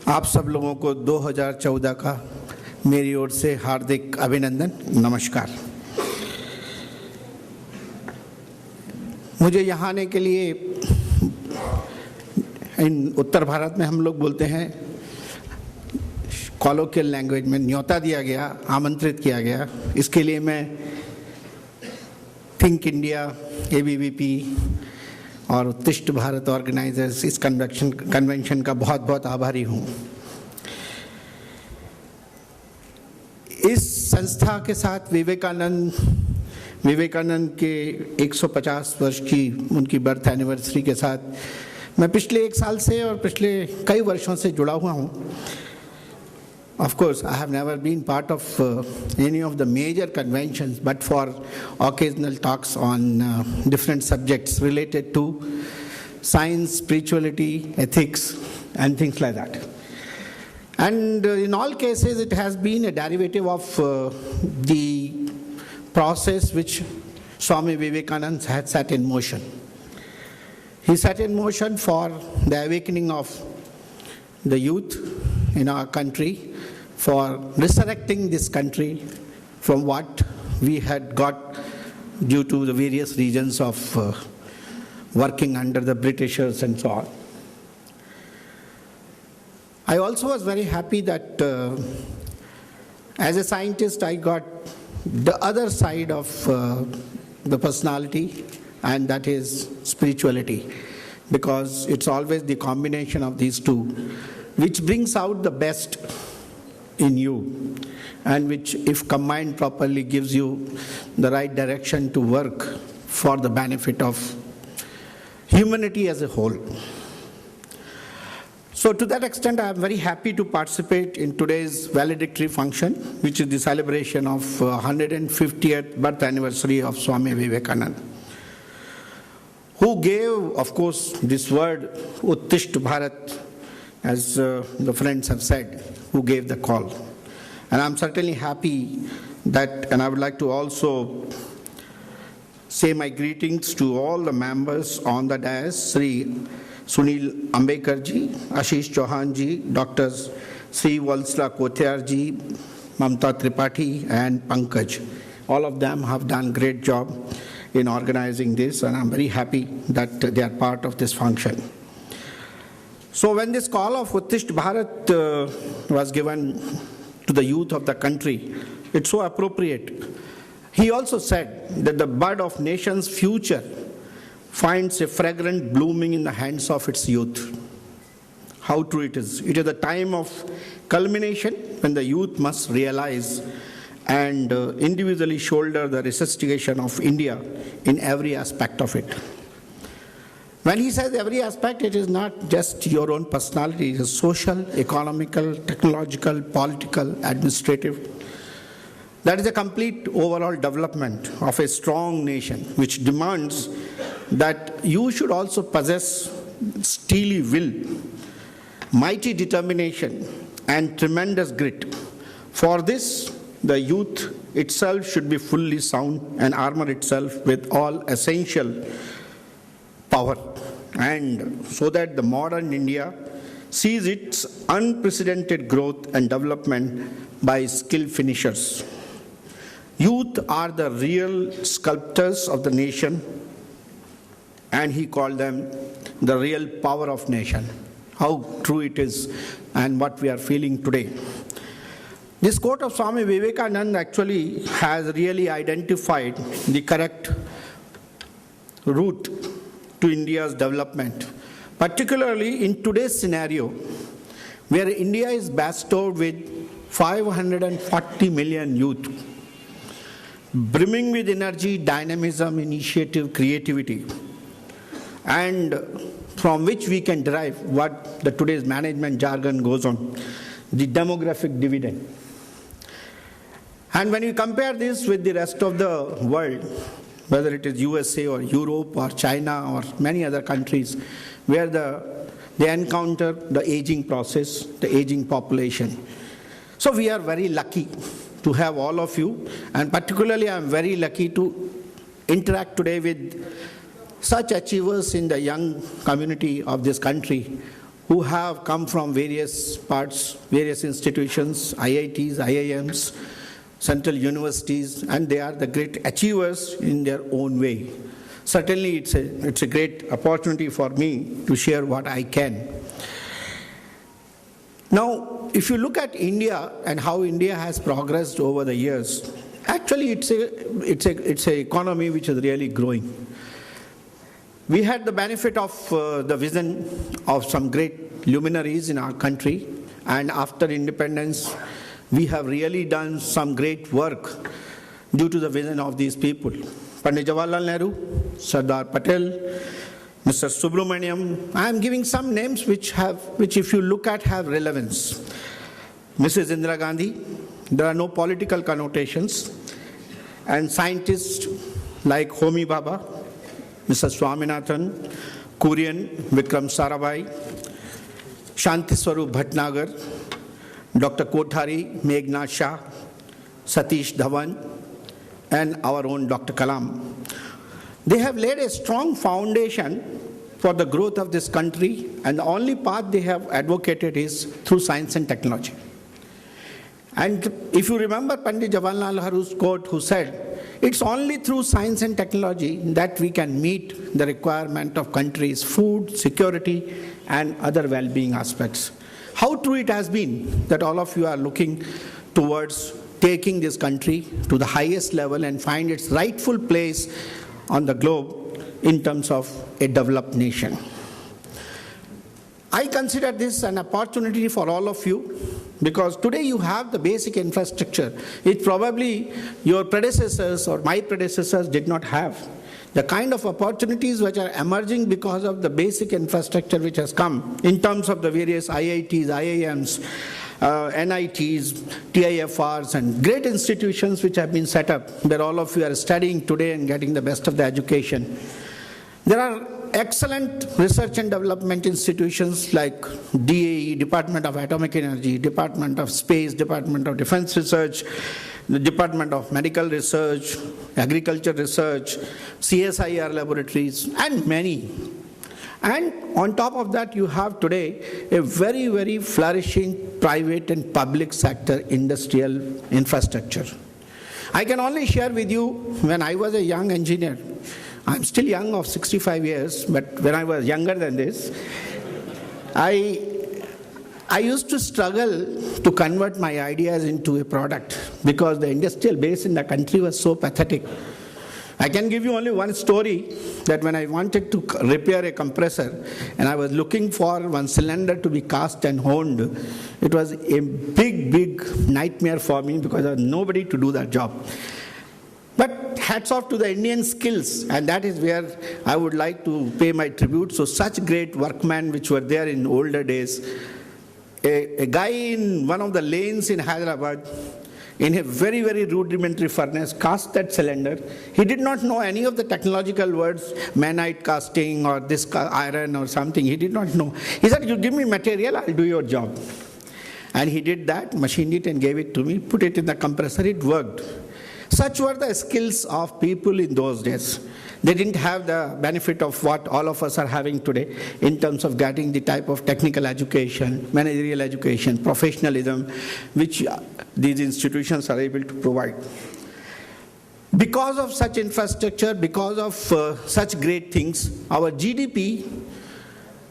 आप सब लोगों को 2014 का मेरी ओर से हार्दिक अभिनंदन, नमस्कार। मुझे यहाँ आने के लिए, इन उत्तर भारत में हम लोग बोलते हैं कॉलोकियल लैंग्वेज में, न्योता दिया गया, आमंत्रित किया गया। इसके लिए मैं थिंक इंडिया, ABVP और उत्कृष्ट भारत ऑर्गेनाइजर्स इस कन्वेंशन का बहुत बहुत आभारी हूँ। इस संस्था के साथ विवेकानंद के 150 वर्ष की उनकी बर्थ एनिवर्सरी के साथ मैं पिछले 1 साल से और पिछले कई वर्षों से जुड़ा हुआ हूँ। Of course, I have never been part of any of the major conventions, but for occasional talks on different subjects related to science, spirituality, ethics, and things like that. And in all cases, it has been a derivative of the process which Swami Vivekananda had set in motion. He set in motion for the awakening of the youth in our country, for resurrecting this country from what we had got due to the various regions of working under the Britishers and so on. I also was very happy that as a scientist I got the other side of the personality, and that is spirituality, because it's always the combination of these two which brings out the best in you, and which, if combined properly, gives you the right direction to work for the benefit of humanity as a whole. So to that extent, I am very happy to participate in today's valedictory function, which is the celebration of 150th birth anniversary of Swami Vivekananda, who gave, of course, this word, Uttisht Bharat, as the friends have said, who gave the call. And I'm certainly happy that, and I would like to also say my greetings to all the members on the dais, Sri Sunil Ambekar ji, Ashish Chauhan ji, Drs. Sri Valsla Kotyar ji, Mamta Tripathi, and Pankaj. All of them have done great job in organizing this, and I'm very happy that they are part of this function. So when this call of Uttisht Bharat was given to the youth of the country, it's so appropriate. He also said that the bud of nation's future finds a fragrant blooming in the hands of its youth. How true it is. It is a time of culmination when the youth must realize and individually shoulder the resuscitation of India in every aspect of it. When he says every aspect, it is not just your own personality, it is social, economical, technological, political, administrative. That is a complete overall development of a strong nation, which demands that you should also possess steely will, mighty determination, and tremendous grit. For this, the youth itself should be fully sound and armor itself with all essential power, and so that the modern India sees its unprecedented growth and development by skilled finishers. Youth are the real sculptors of the nation, and he called them the real power of nation. How true it is, and what we are feeling today. This quote of Swami Vivekananda actually has really identified the correct route to India's development, particularly in today's scenario, where India is bestowed with 540 million youth, brimming with energy, dynamism, initiative, creativity, and from which we can derive what the today's management jargon goes on, the demographic dividend. And when you compare this with the rest of the world, whether it is USA or Europe or China or many other countries, where they encounter the aging process, the aging population. So we are very lucky to have all of you, and particularly I am very lucky to interact today with such achievers in the young community of this country who have come from various parts, various institutions, IITs, IIMs, central universities, and they are the great achievers in their own way. Certainly, it's a great opportunity for me to share what I can. Now, if you look at India and how India has progressed over the years, actually it's an economy which is really growing. We had the benefit of the vision of some great luminaries in our country, and after independence, we have really done some great work due to the vision of these people. Pandit Jawaharlal Nehru, Sardar Patel, Mr. Subramaniam. I am giving some names which if you look at have relevance. Mrs. Indira Gandhi, there are no political connotations, and scientists like Homi Bhabha, Mr. Swaminathan, Kurian, Vikram Sarabhai, Shanti Swarup Bhatnagar, Dr. Kothari, Meghna Shah, Satish Dhawan, and our own Dr. Kalam. They have laid a strong foundation for the growth of this country, and the only path they have advocated is through science and technology. And if you remember Pandit Jawaharlal Nehuru's quote, who said, it's only through science and technology that we can meet the requirement of country's food, security, and other well-being aspects. How true it has been that all of you are looking towards taking this country to the highest level and find its rightful place on the globe in terms of a developed nation. I consider this an opportunity for all of you, because today you have the basic infrastructure which probably your predecessors or my predecessors did not have. The kind of opportunities which are emerging because of the basic infrastructure which has come in terms of the various IITs, IIMs, NITs, TIFRs, and great institutions which have been set up, where all of you are studying today and getting the best of the education. There are excellent research and development institutions like DAE, Department of Atomic Energy, Department of Space, Department of Defense Research, the Department of Medical Research, Agriculture Research, CSIR laboratories, and many. And on top of that, you have today a very, very flourishing private and public sector industrial infrastructure. I can only share with you, when I was a young engineer, I'm still young of 65 years, but when I was younger than this, I used to struggle to convert my ideas into a product because the industrial base in the country was so pathetic. I can give you only one story, that when I wanted to repair a compressor and I was looking for one cylinder to be cast and honed, it was a big, big nightmare for me because there was nobody to do that job. But hats off to the Indian skills, and that is where I would like to pay my tribute. So such great workmen which were there in older days. A guy in one of the lanes in Hyderabad, in a very, very rudimentary furnace, cast that cylinder. He did not know any of the technological words, manite casting or this iron or something. He did not know. He said, you give me material, I'll do your job. And he did that, machined it and gave it to me, put it in the compressor, it worked. Such were the skills of people in those days. They didn't have the benefit of what all of us are having today in terms of getting the type of technical education, managerial education, professionalism, which these institutions are able to provide. Because of such infrastructure, because of such great things, our GDP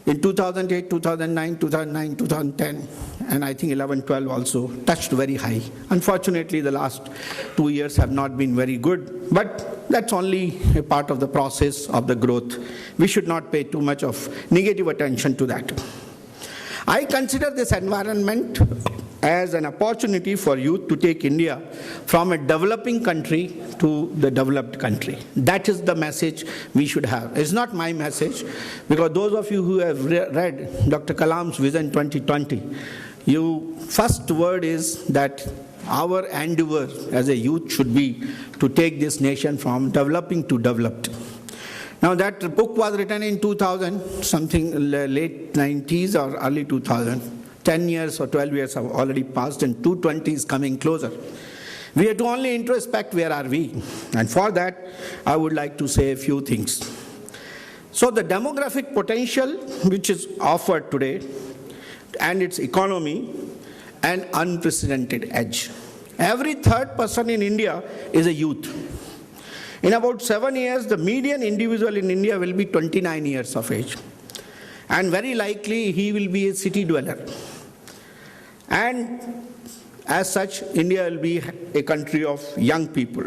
in 2008, 2009, 2010, and I think 11, 12 also touched very high. Unfortunately, the last 2 years have not been very good, but that's only a part of the process of the growth. We should not pay too much of negative attention to that. I consider this environment as an opportunity for youth to take India from a developing country to the developed country. That is the message we should have. It's not my message, because those of you who have read Dr. Kalam's Vision 2020, first word is that our endeavor as a youth should be to take this nation from developing to developed. Now that book was written in 2000, something late 90s or early 2000. 10 years or 12 years have already passed and 220 is coming closer. We have to only introspect where are we. And for that, I would like to say a few things. So the demographic potential which is offered today and its economy an unprecedented edge. Every third person in India is a youth. In about 7 years, the median individual in India will be 29 years of age. And very likely, he will be a city dweller. And as such, India will be a country of young people.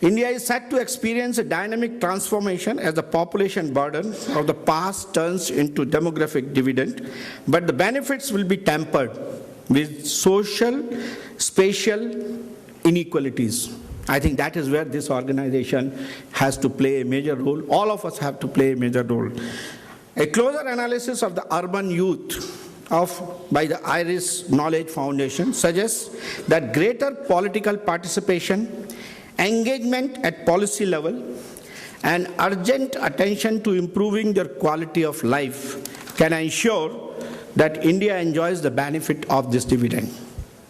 India is set to experience a dynamic transformation as the population burden of the past turns into demographic dividend, but the benefits will be tempered with social, spatial inequalities. I think that is where this organization has to play a major role. All of us have to play a major role. A closer analysis of the urban youth by the Iris Knowledge Foundation suggests that greater political participation, engagement at policy level, and urgent attention to improving their quality of life can ensure that India enjoys the benefit of this dividend.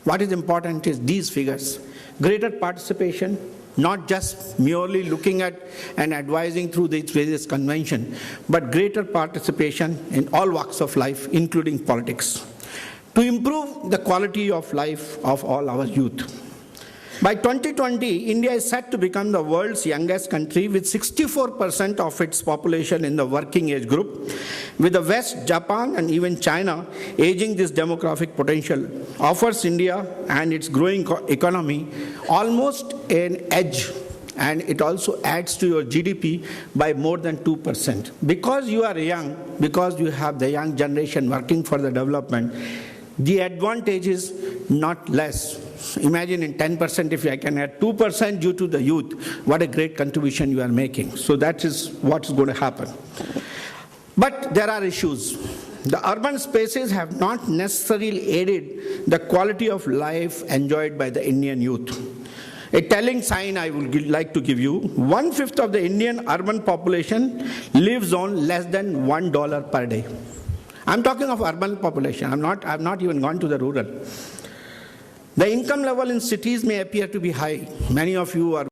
What is important is these figures. Greater participation, not just merely looking at and advising through these various conventions, but greater participation in all walks of life, including politics, to improve the quality of life of all our youth. By 2020, India is set to become the world's youngest country with 64% of its population in the working age group. With the West, Japan, and even China aging, this demographic potential offers India and its growing economy almost an edge, and it also adds to your GDP by more than 2%. Because you are young, because you have the young generation working for the development, the advantage is not less. Imagine in 10% if I can add 2% due to the youth, what a great contribution you are making. So that is what is going to happen. But there are issues. The urban spaces have not necessarily aided the quality of life enjoyed by the Indian youth. A telling sign I would like to give you: 1/5 of the Indian urban population lives on less than $1 per day. I'm talking of urban population. I've not even gone to the rural. The income level in cities may appear to be high. Many of you are